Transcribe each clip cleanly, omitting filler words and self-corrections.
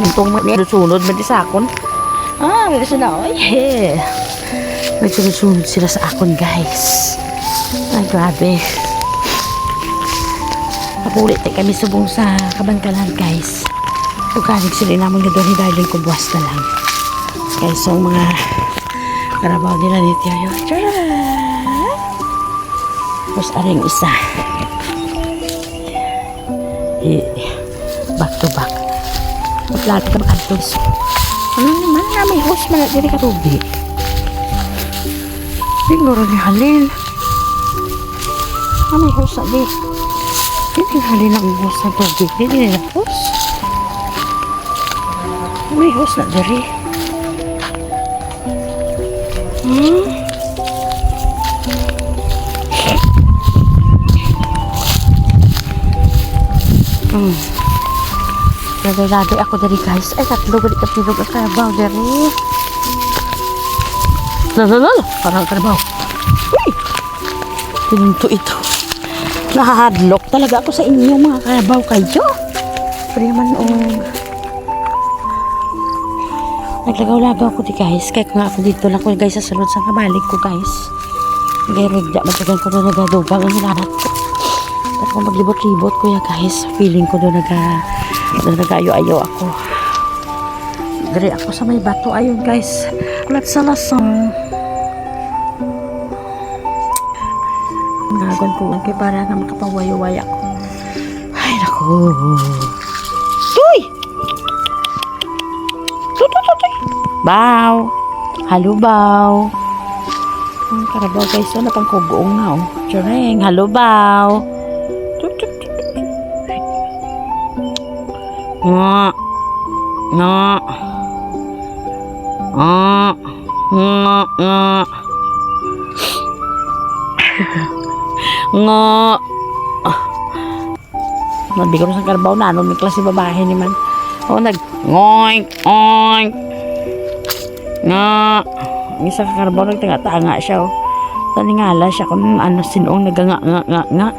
Itong sunod man di sa akon. May sila. Ay, nagsunod sila sa akon, guys. Ay, grabe. Napulit kami subong sa Kabangkalan, guys. Ugaling sila naman nga doon ni Darling kung buwas na lang. Guys, so mga karabaw nila ni Tiayo. Tapos aring isa. Back to back. Maglagi ka makantos. Ano naman na may host man at diri ka tubi. Siguro ni Halil. May host na di. Hindi Halil ang host na tubi. Hindi nila host. May host na diri. Lagay ako dari, guys. Ay, tatlo gali kapilog ang karabaw dari. Lalalala, parang karabaw. Uy! Pinunto ito. Nahahadlock talaga ako sa inyo mga karabaw kayo. Pero naman naglagaw-lagaw ko di, guys. Kaya nga ako dito lang ko, guys, sa sunod sa kabalik ko, guys. Nagayarigda, matagal ko na nagadubang ang lahat ko. At kung maglibot-libot ko ya, guys, feeling ko doon nagayo-ayo ako. Dari ako sa may bato. Ayun, guys. Let's salasang. Nagagon ko lang para na makapawayo-way ako. Ay, naku. Tuy! Tuy! Baw! Halo, baw! Ang karabaw, guys. So, napang kugoong na, oh. Tsureng! Halo, baw! Nga. Nabi ko sa karabaw na may klase babae ni man. Ngoink oink. Nga. Isa ka karabaw nagtanga-tanga siya, oh. Taningala siya kung ano sinong naganga nga. Nga.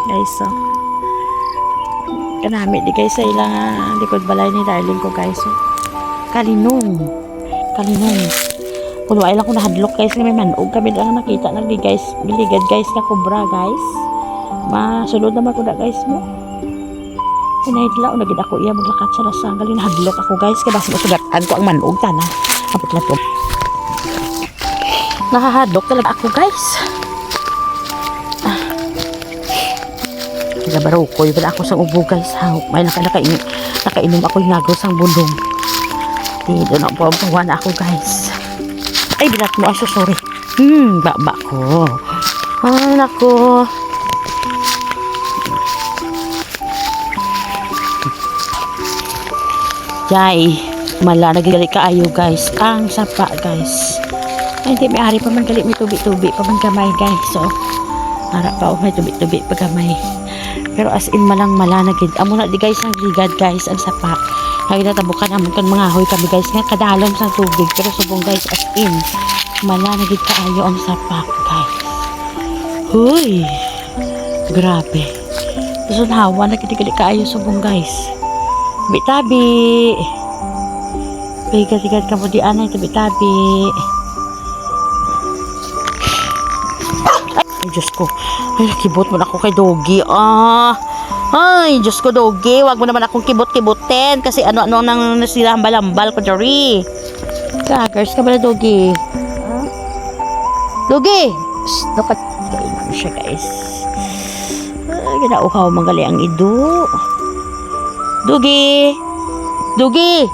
Guys, so kanami di guys sa ilang likod balay ni Darling ko, guys. So, kalinong kuno ay lang ko nahadlok, guys, may manog kami lang nakita lang di, guys, biligad, guys, na kubra, guys. Masulod naman ko na, guys, mo pinahidla o nagid ako iya maglakat sa lasang galing nahadlok ako, guys, kaya basta masugatan ko ang manog tana kapit lang to. Nahahadlok talaga ako, guys. Nagabarukoy wala ako sa ubo, guys. May nakainom ako yung nagaw sang bulong. Dito na po ang ako, guys. Ay, bilat mo. Ay, so sorry. Baba ko. Ay, nako. Yay. Mala, nagigali kaayo, guys. Ang sapa, guys. Ay, hindi may ari pa man gali. May tubi-tubi pa man kamay, guys. So, harap pa, may tubi-tubi pa kamay. Pero as in malang malanagid. Amo na di, guys, ang ligad, guys, ang sapa. Nagtatabukan amon kan mga hoy kami, guys, nga kadalom sa tubig. Pero subong, guys, as in malanagid kaayo ang sapa, guys. Huy! Grabe. Gusto na hawa nagkitigili kaayo subong, guys. Tabi-tabi. Bigat-bigat ka mo di anay, tabi-tabi. Ay, Diyos ko. Ay, kibot mo na ako kay Doggy. Ay, Diyos ko, Doggy. Huwag mo naman akong kibot-kibotin. Kasi ano-ano nang nasilambal-ambal ko, Jory. Crackers ka pala, Doggy. Doggy! Look at kainin siya, guys. Ay, ginauhaw magali ang ido. Doggy! Doggy!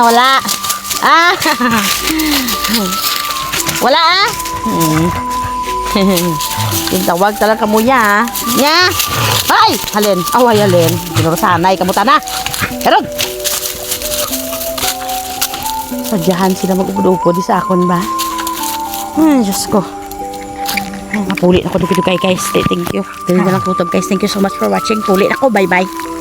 Wala. Wala yung tawag talaga mo niya. Nya. Ay, halin. Away halin. Ginurusanay kamuta na. Karon. Sadyahan sila mag-upod-upod sa akon ba? Ay, Diyos ko. Napuli ako dugay guys. Thank you. Dili na lang kutob guys. Thank you so much for watching. Puli ako. Bye bye.